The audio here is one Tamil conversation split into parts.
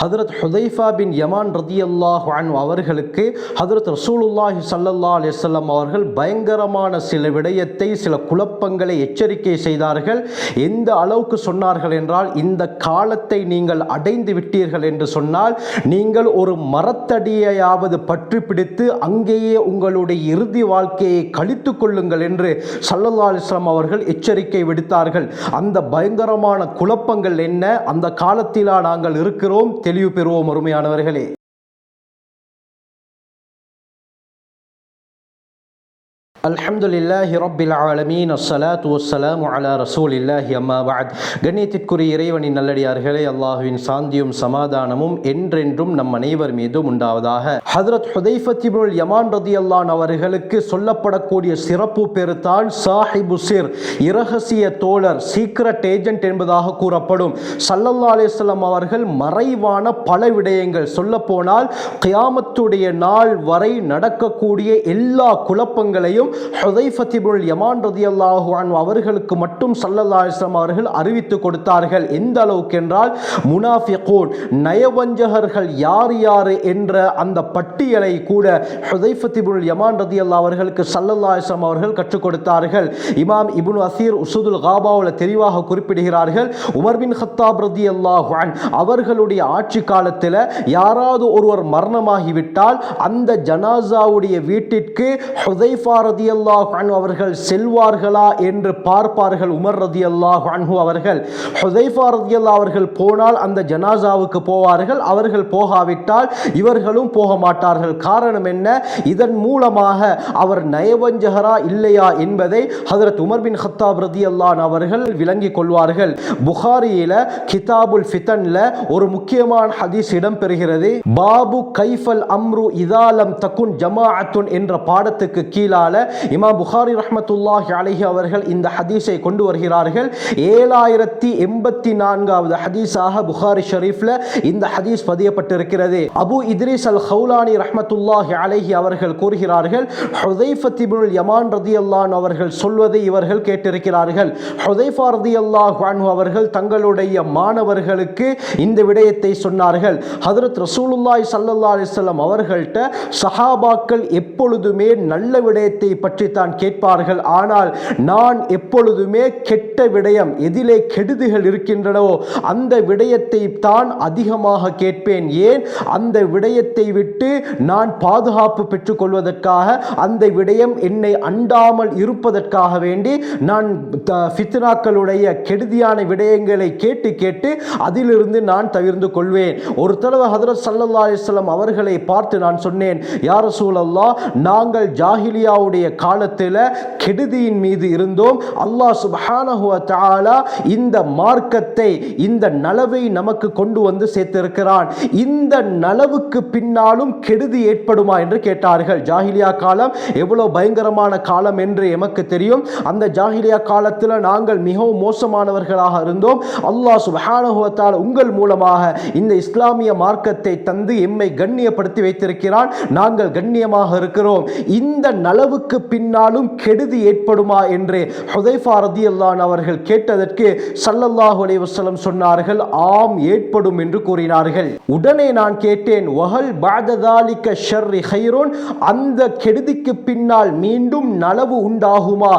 ஹதரத் ஹுதைஃபா பின் யமான் ரதியல்லாஹு அன்ஹு அவர்களுக்கு ஹதரத் ரசூலுல்லாஹி ஸல்லல்லாஹு அலைஹி வஸல்லம் அவர்கள் பயங்கரமான சில விடயத்தை, சில குழப்பங்களை எச்சரிக்கை செய்தார்கள். எந்த அளவுக்கு சொன்னார்கள் என்றால், இந்த காலத்தை நீங்கள் அடைந்து விட்டீர்கள் என்று சொன்னால் நீங்கள் ஒரு மரத்தடியையாவது பற்றி பிடித்து அங்கேயே உங்களுடைய இறுதி வாழ்க்கையை கழித்து கொள்ளுங்கள் என்று ஸல்லல்லாஹு அலைஹி வஸல்லம் அவர்கள் எச்சரிக்கை விடுத்தார்கள். அந்த பயங்கரமான குழப்பங்கள் என்ன, அந்த காலத்திலா நாங்கள் இருக்கிறோம், தெளிவு பெறுவோம் அருமையானவர்களே. அல்ஹம்துலில்லாஹி ரப்பில் ஆலமீன், அஸ்ஸலாத்து வஸ்ஸலாமு அலா ரசூலில்லாஹி அம்மா பஅத். கண்ணியத்திற்குரிய இறைவனின் நல்லடியார்களே, அல்லாஹ்வின் சாந்தியும் சமாதானமும் என்றென்றும் நம் அனைவர் மீதும் உண்டாவதாக. ஹதரத் ஹுதைஃபா இப்னுல் யமான் ரலியல்லாஹு அன்ஹு அவர்களுக்கு சொல்லப்படக்கூடிய சிறப்பு பேரு தான் சாஹிபு சிர், இரகசிய தோழர், சீக்ரெட் ஏஜென்ட் என்பதாக கூறப்படும். ஸல்லல்லாஹு அலைஹி வஸல்லம் அவர்கள் மறைவான பல விடயங்கள், சொல்ல போனால் கியாமத்துடைய நாள் வரை நடக்கக்கூடிய எல்லா குழப்பங்களையும் ஹுதைஃபா இப்னுல் யமான் ரலியல்லாஹு அன்ஹு அவர்களுக்கு மட்டும் ஸல்லல்லாஹு அலைஹி வஸல்லம் அவர்கள் அறிவித்து கொடுத்தார்கள். எந்த அளவுக்கு என்றால், முனாஃபிகூன், நயவஞ்சகர்கள் யார் யார் என்ற அந்த பட்டியலை கூட ஹுதைஃபா இப்னுல் யமான் ரலியல்லாஹு அவர்களுக்கு ஸல்லல்லாஹு அலைஹி வஸல்லம் அவர்கள் கற்றுக் கொடுத்தார்கள். இமாம் இப்னு அஸீர் உஸூதுல் காபாவுல தெளிவாக குறிப்பிடுகிறார்கள், உமர் பின் கத்தாப் ரலியல்லாஹு அன்ஹு அவர்களுடைய ஆட்சி காலத்தில் யாராவது ஒருவர் மரணமாகிவிட்டால் அந்த ஜனாசாவுடைய வீட்டிற்கு ஹுதைஃபா ரலியல்லாஹு அன்ஹு அவர்கள் செல்வார்களா என்று பார்ப்பார்கள். உமர் ரலியல்லாஹு அன்ஹு அவர்கள், ஹுதைஃபா ரலியல்லாஹு அவர்கள் போனால் அந்த ஜனாசாவுக்கு போவார்கள், அவர்கள் போகாவிட்டால் இவர்களும் போக மாட்டார்கள். காரணம் என்ன? இதன் மூலமாக அவர் நயவஞ்சகரா இல்லையா என்பதை ஹதரத் உமர் பின் கத்தாப் ரலியல்லாஹு அன்ஹு அவர்கள் விளங்கிக் கொள்வார்கள். புகாரியில கிதாபுல் ஃபிதன்ல ஒரு முக்கியமான ஹதீஸ் இடம்பெறுகிறது. பாபு கைஃபல் அம்ரு இதாலம் தகுன் ஜமாஅத்துன் என்ற பாடத்துக்கு கீழால இமாம் புகாரி ரஹ்மத்துல்லாஹி அலைஹி அவர்கள் இந்த ஹதீஸை கொண்டு வருகிறார்கள். 7084வது ஹதீஸாக புகாரி ஷரீஃப்ல இந்த ஹதீஸ் பதியப்பட்டிருக்கிறது. அபு இத்ரீஸ் அல் ஹவுலானி ரஹ்மத்துல்லாஹி அலைஹி அவர்கள் கூறுகிறார்கள், ஹுதைஃபா இப்னுல் யமான் ரலியல்லாஹு அன்ஹு அவர்கள் சொல்வதை இவர்கள் கேட்டிருக்கிறார்கள். ஹுதைஃபா ரலியல்லாஹு அன்ஹு அவர்கள் தங்களுடைய மாணவர்களுக்கு இந்த விடயத்தை சொன்னார்கள். ஹதரத் ரசூலுல்லாஹி ஸல்லல்லாஹு அலைஹி வஸல்லம் அவர்கள்ட்ட சஹாபாக்கள் எப்பொழுதுமே நல்ல விடயத்தை பற்றி தான் கேட்பார்கள், ஆனால் நான் எப்பொழுதுமே கெட்ட விடயம், எதிலே கெடுதிகள் இருக்கின்றனவோ அந்த விடயத்தை தான் அதிகமாக கேட்பேன். ஏன்? அந்த விடயத்தை விட்டு நான் பாதுகாப்பு பெற்றுக் கொள்வதற்காக, அந்த விடயம் என்னை அண்டாமல் இருப்பதற்காக வேண்டி நான் ஃபித்னாக்களுடைய கெடுதியான விடயங்களை கேட்டு கேட்டு அதிலிருந்து நான் தவிர்ந்து கொள்வேன். ஒரு தடவை ஹதரத் ஸல்லல்லாஹு அலைஹி வஸல்லம் அவர்களை பார்த்து நான் சொன்னேன், யா ரசூலல்லாஹ், நாங்கள் ஜாஹிலியாவுடைய காலத்தில் கெடுதியின் மீது இருந்தோம். அல்லாஹ் சுப்ஹானஹு வ தஆலா இந்த மார்க்கத்தை, இந்த நலவை நமக்கு கொண்டு வந்து சேர்த்திருக்கிறான். இந்த நலவுக்கு பின்னாலும் கெடுதி ஏற்படுமா என்று கேட்டார்கள். ஜாஹிலியா காலம் எவ்வளவு பயங்கரமான காலம் என்று எமக்கு தெரியும். அந்த ஜாஹிலியா காலத்தில் நாங்கள் மிகவும் மோசமானவர்களாக இருந்தோம். அல்லாஹ் சுப்ஹானஹு வ தஆலா உங்கள் மூலமாக இந்த இஸ்லாமிய மார்க்கத்தை தந்து எம்மை கண்ணியப்படுத்தி வைத்திருக்கிறான். நாங்கள் கண்ணியமாக இருக்கிறோம். இந்த நலவுக்கு பின்னாலும் கெடுதி ஏற்படுமா என்று ஹுதைஃபா ரலியல்லாஹு அன்ஹு அவர்கள் கேட்டதற்கு ஸல்லல்லாஹு அலைஹி வஸல்லம் சொன்னார்கள், ஆம், ஏற்படும் என்று கூறினார்கள். உடனே நான் கேட்டேன், வஹல் பஅத ذلك ஷர் கைருன், அந்த கெடுதிக்கு பின்னால் மீண்டும் நலவு உண்டாகுமா,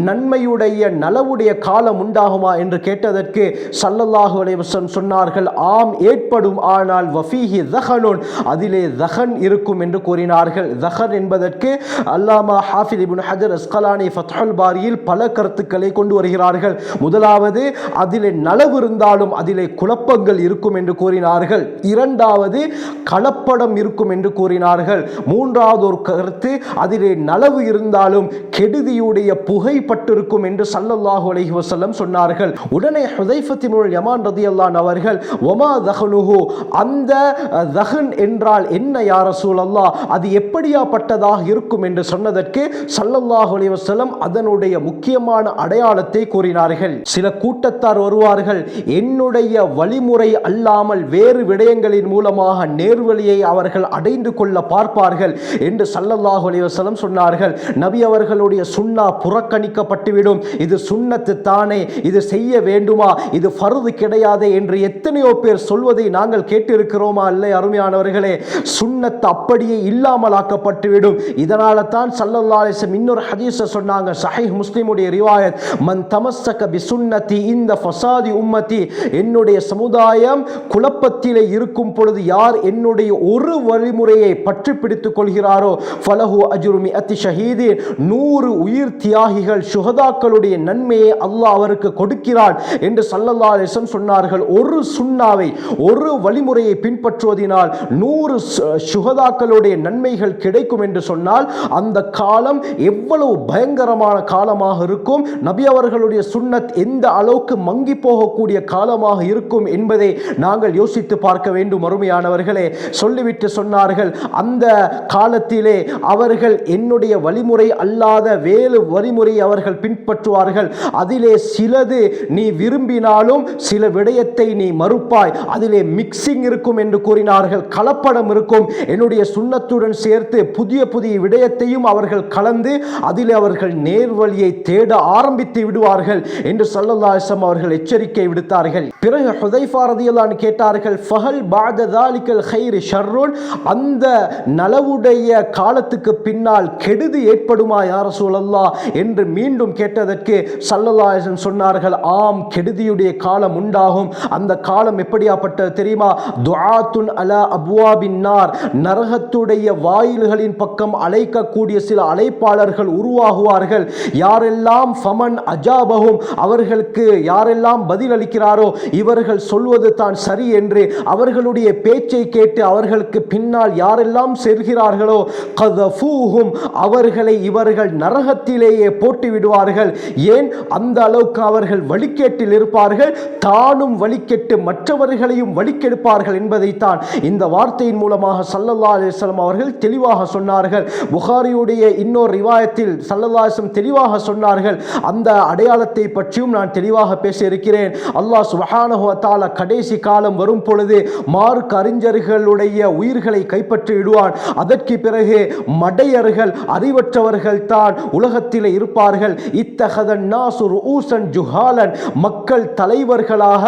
நன்மையுடைய நலவுடைய காலம் உண்டாகுமா என்று கேட்டதற்கு ஸல்லல்லாஹு அலைஹி வஸல்லம் சொன்னார்கள், ஆம், ஏற்படும், ஆனால் வஃபீஹி ஸஹனுன், அதிலே ஸஹன் இருக்கும் என்று கூறினார்கள். ஸஹன் என்பதற்கு அல்லாமா ஹாஃபிஸ் இப்னு ஹஜர் அஸ்கலானி ஃபத்ஹுல் பாரியில் பல கருத்துக்களை கொண்டு வருகிறார்கள். முதலாவது, அதிலே நலவு இருந்தாலும் அதிலே குழப்பங்கள் இருக்கும் என்று கூறினார்கள். இரண்டாவது, கலப்படம் இருக்கும் என்று கூறினார்கள். மூன்றாவது ஒரு கருத்து, அதிலே நலவு இருந்தாலும் கெடுதியுடைய புகைப்பட்டிருக்கும் என்று ஸல்லல்லாஹு அலைஹி வஸல்லம் சொன்னார்கள். உடனே ஹுதைஃபா இப்னுல் யமான் ரலியல்லாஹு அன்ஹு அவர்கள், வமா ஸஹனுஹு, அந்த ஸஹன் என்றால் என்ன யா ரசூலல்லாஹ், அது எப்படியாப்பட்டதாக இருக்கும் என்று சொன்னதற்கு ஸல்லல்லாஹு அலைஹி வஸல்லம் அதனுடைய முக்கியமான அடையாளத்தை கூறினார்கள். சில கூட்டத்தார் வருவார்கள், என்னுடைய வழிமுறை அல்லாமல் வேறு விடயங்களின் மூலமாக நேர்வழியை அவர்கள் அடைந்து கொள்ள பார்ப்பார்கள் என்று ஸல்லல்லாஹு அலைஹி வஸல்லம் சொன்னார்கள். நபி அவர்களுடைய சுன்னா புறக்கணிக்கப்பட்டுவிடும். இது சுன்னத்து தானே, இது செய்ய வேண்டுமா, இது ஃபர்து கிடையாது என்று எத்தனையோ பேர் சொல்வதை நாங்கள் கேட்டிருக்கிறோமா? இல்லை அருமையானவர்களே, சுன்னத் அப்படியே இல்லாமல் ஆக்கப்பட்டுவிடும். இதனால தான் ஸல்லல்லாஹு அலைஹி வஸல்லம் இன்னொரு ஹதீஸை சொன்னாங்க, சஹீஹ் முஸ்லிமுடைய ரிவாயத், மன் தமஸ்ஸக பிசுன்னதி இந்த ஃபசாதி உம்மதி, என்னுடைய சமுதாயம் குழப்பத்திலே இருக்கும் பொழுது யார் என்னுடைய ஒரு வழிமுறையை பற்றி பிடித்துக் கொள்கிறாரோ ஃபலஹு அஜ்ரு மிஅத்தி ஷஹீதீன், 100 உயிர் தியாகிகள் சுஹதாக்களுடைய நன்மையை அல்லாஹ் அவருக்கு கொடுக்கிறான் என்று ஸல்லல்லாஹு அலைஹி வஸல்லம் சொன்னார்கள். ஒரு சுன்னாவை, ஒரு வழிமுறையை பின்பற்றுவதனால் 100 சுஹதாக்களுடைய நன்மைகள் கிடைக்கும் என்று சொன்னால் அந்த காலம் எவ்வளவு பயங்கரமான காலமாக இருக்கும், நபி அவர்களுடைய சுன்னத் எந்த அளவுக்கு மங்கி போகக்கூடிய காலமாக இருக்கும் என்பதை நாங்கள் யோசித்து பார்க்க வேண்டும். அருமையானவர்களே, சொல்லிவிட்டு சொன்னார்கள், அந்த காலத்திலே அவர்கள் என்னுடைய வழிமுறை அல்லாத வேறு வழிமுறை அவர்கள் பின்பற்றுவார்கள். அதிலே சிலது நீ விரும்பினாலும் சில விடயத்தை நீ மறுப்பாய், அதிலே மிக்சிங் இருக்கும் என்று கூறினார்கள், கலப்படம் இருக்கும். என்னுடைய சுன்னத்துடன் சேர்த்து புதிய புதிய விடயத்தையும் அவர்கள் கலந்து அதிலே அவர்கள் நேர்வழியை தேட ஆரம்பித்து விடுவார்கள் என்று ஸல்லல்லாஹு அலைஹி வஸல்லம் அவர்கள் எச்சரிக்கை விடுத்தார்கள். பிறகு ஹுதைஃபா ரலியல்லாஹு அன்ஹு கேட்டார்கள், ஃபஹல் பஅத ஸாலிகல் கைர் ஷர்ருன், அந்த நலவுடைய காலத்துக்கு பின்னால் கெடுதி ஏற்படுமா யா ரசூலல்லாஹ் என்று மீண்டும் கேட்டதற்கு ஸல்லல்லாஹு அலைஹி வஸல்லம் சொன்னார்கள், ஆம், கெடுதியுடைய காலம் உண்டாகும். அந்த காலம் எப்படியாப்பட்டது தெரியுமா? துஆத்துன் அலா அப்வாபின் நார், நரகத்துடைய வாயில்களின் பக்கம் அழைக்கக்கூடிய சில அழைப்பாளர்கள் உருவாகுவார்கள். யாரெல்லாம் ஃபமன் அஜாபஹும், அவர்களுக்கு யாரெல்லாம் பதில் அளிக்கிறாரோ இவர்கள் சொல்வது தான் சரி என்று அவர்களுடைய பேச்சை கேட்டு அவர்களுக்கு பின்னால் யாரெல்லாம் செல்கிறார்களோ கதஃபூஹும், அவர்களை இவர்கள் நரகத்திலேயே போட்டு விடுவார்கள். ஏன்? அந்த அளவுக்கு அவர்கள் வழிகேட்டில் இருப்பார்கள், தானும் வழிகெட்டு மற்றவர்களையும் வழிகெடுப்பார்கள் என்பதைத்தான் இந்த வார்த்தையின் மூலமாக ஸல்லல்லாஹு அலைஹி வஸல்லம் அவர்கள் தெளிவாக சொன்னார்கள். புகாரியுடைய இன்னொரு ரிவாயத்தில் ஸல்லல்லாஹு அலைஹி வஸல்லம் தெளிவாக சொன்னார்கள். அந்த அடையாளத்தை பற்றியும் நான் தெளிவாக பேச இருக்கிறேன். அல்லாஹ் சுப்ஹானஹு வ தஆலா கடைசி காலம் வரும் பொழுது மார்க் அறிஞர்களுடைய உயிர்களை கைப்பற்றி விடுவான். அதற்கு பிறகு மடையர்கள், அறிவற்றவர்கள் தான் உலகத்தில் இருப்பார்கள். இத்தஹதன் நாசு ரூஸன் ஜுஹாலன், மக்கள் தலைவர்களாக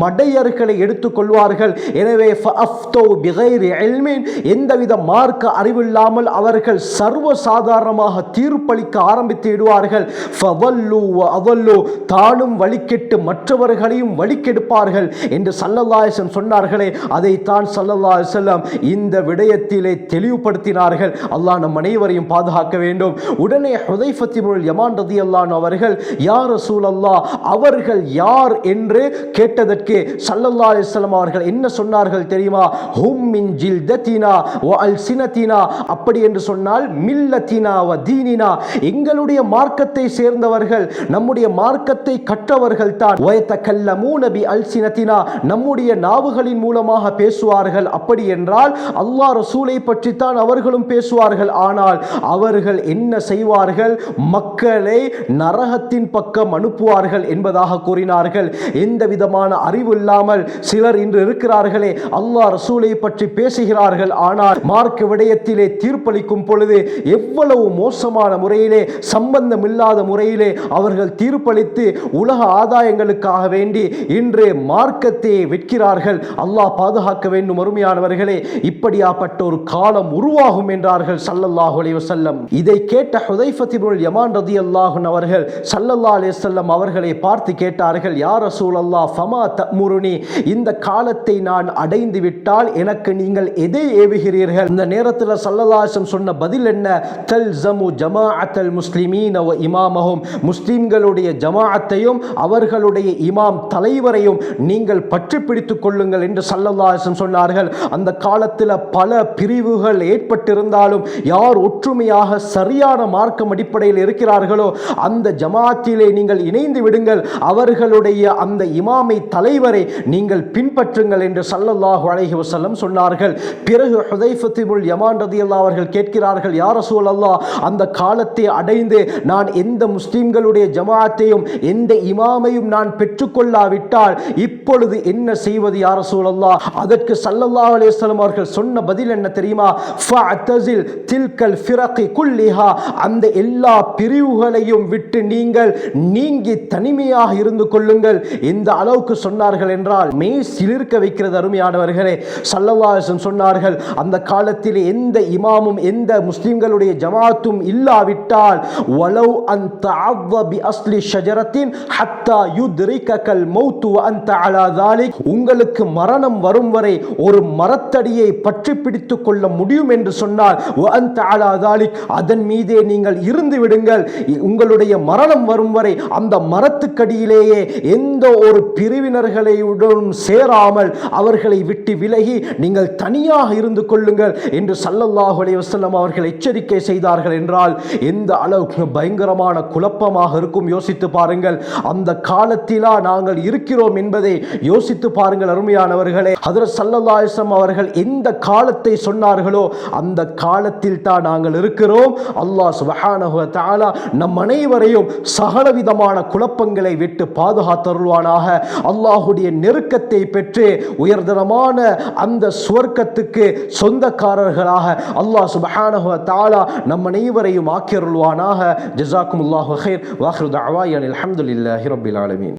மடையர்களை எடுத்துக் கொள்வார்கள். எனவே ஃபஅஃப்தௌ பிகைரி இல்மின், எந்தவித மார்க்க அறிவில்லாமல் அவர்கள் சர்வ சாதாரணமாக தீர்ப்பளிக்க ஆரம்பித்து விடுவார்கள். ஃபவல்லு வ அதல்லு, தானும் வழிகெட்டு மற்றவர்களையும் வழிகெடுப்பார்கள் என்று ஸல்லல்லாஹு அலைஹி வஸல்லம் சொன்னார்களே, அதைத்தான் ஸல்லல்லாஹு அலைஹி வஸல்லம் இந்த விடயத்திலே தெளிவுபடுத்தினார்கள். அல்லாஹ் நம் அனைவரையும் பாதுகாக்க வேண்டும். உடனே ஹுதைஃபா இப்னுல் யமான் ரலியல்லாஹு அன்ஹு அவர்கள், யா ரசூலல்லாஹ், அவர்கள் யார் என்று கேட்டதற்கு ஸல்லல்லாஹு அலைஹி வஸல்லம் அவர்கள் என்ன சொன்னார்கள் தெரியுமா? ஹும் மின் ஜில்தத்தினா வ அல்சினத்தினா, அப்படி என்று சொன்னால் மில்லத்தினா வ தீனினா, எங்களுடைய மார்க்கத்தை சேர்ந்தவர்கள், நம்முடைய மார்க்கத்தை கற்றவர்கள் தான். வயதகல்லமூன பி அல்சினத்தினா, நம்முடைய நாவுகளின் மூலமாக பேசுவார்கள். அப்படி என்றால் அல்லாஹ் ரசூலை பற்றி தான் அவர்களும் பேசுவார்கள். ஆனால் அவர்கள் என்ன செய்வார்கள்? மக்களை நரகத்தின் பக்கம் அனுப்புவார்கள் என்பதாக கூறினார்கள். எந்த விதமான அறிவு இல்லாமல் சிலர் இன்று இருக்கிறார்களே, அல்லாஹ் ரசூலை பற்றி பேசுகிறார்கள், ஆனால் மார்க்க விடயத்திலே தீர்ப்பளிக்கும் பொழுது எவ்வளவு மோசமான முறையிலே, சம்பந்தம் இல்லாத முறையிலே அவர்கள் தீர்ப்பளித்து உலக ஆதாயங்களுக்காக வேண்டி இன்று மார்க்கத்தை விற்கிறார்கள். அல்லாஹ் பாதுகாக்க வேண்டும். அருமையானவர்களே, இப்படியாப்பட்ட ஒரு காலம் உருவாகும் என்றார்கள் ஸல்லல்லாஹு அலைஹி வஸல்லம். இதை கேட்ட ஹுதைஃபா இப்னுல் யமான் ரலியல்லாஹு அன்ஹு அவர்கள் ஸல்லல்லாஹு அலைஹி வஸல்லம் அவர்களை பார்த்து கேட்டார்கள், யா ரசூலல்லாஹ் ஃபமா தஅமுருனி, இந்த காலத்தை நான் அடைந்து விட்டால் எனக்கு நீங்கள் எதை ஏவுகிறீர்கள்? இந்த நேரத்தில் ஸல்லல்லாஹு அலைஹி வஸல்லம் சொன்ன பதில் என்ன? தல்ஸமு ஜமாஅத்தல் முஸ்லிமீன வ இமாமஹும், முஸ்லிம்களுடைய ஜமாஅத்தையும் அவர்களுடைய இமாம் தலைவரையும் நீங்கள் பற்றி பிடித்துக் கொள்ளுங்கள் என்று ஸல்லல்லாஹு அலைஹி வஸல்லம் சொன்னார்கள். அந்த காலத்தில் பல பிரிவுகள் ஏற்பட்டிருந்தாலும் யார் ஒற்றுமையாக சரியான மார்க்கம் அடிப்படையில் இருக்கிறார்களோ அந்த ஜமாஅத்திலே நீங்கள் இணைந்து விடுங்கள், அவர்களுடைய அந்த இமாமை தலைவரை நீங்கள் பின்பற்றுங்கள் என்று ஸல்லல்லாஹு அலைஹி வஸல்லம் சொன்னார்கள். பிறகு ஹுதைஃபா இப்னுல் யமான் ரலியல்லாஹு அவர்கள் கேட்கிறார்கள், யா ரசூலல்லாஹ், அந்த காலத்தை அடைந்து நான் எந்த முஸ்லிம்களுடைய ஜமாஅத்தையும் எந்த இமாமையும் நான் பெற்றுக்கொள்ளாவிட்டால் இப்பொழுது என்ன செய்வது யா ரசூலல்லாஹ்? அதற்கு ஸல்லல்லாஹு அலைஹி வஸல்லம் அவர்கள் சொன்ன பதில் என்ன தெரியுமா? ஃபஅதஸில் தில்கல் ஃபிரகி குல்லிஹா, அந்த எல்லா பிரிவுகளையும் விட்டு நீங்கள் நீங்கி தனிமையாக இருந்து கொள்ளுங்கள். இந்த அளவுக்கு சொன்னார்கள் என்றால் மெய் சிலிர்க்க வைக்கிறது அருமையானவர்களே. ஸல்லல்லாஹு அலைஹி வஸல்லம் சொன்னார்கள், அந்த காலத்தில் எந்த இமாமும் எந்த முஸ்லிம்களுடைய ஜமாஅத்தும் இல்லாவிட்டால் வலவ் அன் தஅவ்வ பி அஸ்லி ஷஜரத்தின் ஹத்தா யுத்ரிகல் மௌத் வ அன்த அலா ذلك, உங்களுக்கு மரணம் வரும் வரை ஒரு மரத்தடியை பற்றி பிடித்துக் கொள்ள முடியும் என்று சொன்னால் வ அன்த அலா ذلك, அதன் மீதே நீங்கள் இருந்து விடுங்கள். உங்களுடைய மரணம் வரும் வரை அந்த மரத்துக்கடியிலேயே எந்த ஒரு பிரிவினர்களுடன் சேராமல் அவர்களை விட்டு விலகி நீங்கள் தனியாக இருந்து கொள்ளுங்கள் என்று ஸல்லல்லாஹு அலைஹி வஸல்லம் அவர்கள் எச்சரிக்கை செய்தார்கள் என்றால் எந்த அளவுக்கு பயங்கரமான குழப்பமாக இருக்கும் யோசித்து பாருங்கள். அந்த காலத்திலா நாங்கள் இருக்கிறோம் என்பதை யோசித்து பாருங்கள் அருமையானவர்களே. ஹஜ்ரத் ஸல்லல்லாஹு அலைஹி வஸல்லம் அவர்கள் எந்த காலத்தை சொன்னார்களோ அந்த காலத்தில் தான் நாங்கள் இருக்கிறோம். அல்லாஹ் சுப்ஹானஹு வ தஆலா நம் அனைவரையும் சகலவிதமான குழப்பங்களை விட்டு பாதுகாத்தருள்வானாக. அல்லாஹ்வுடைய நெருக்கத்தை பெற்று உயர்தரமான அந்த சுவர்க்கத்துக்கு சொந்தக்காரர்களாக அல்லாஹ் சுப்ஹானஹு வ தஆலா நம் அனைவரையும் ஆக்கியருள்வானாக. ஜஸாக்குமுல்லாஹு கைர். வ ஆகிரு தஅவானா அல்ஹம்துலில்லாஹி ரப்பில் ஆலமீன்.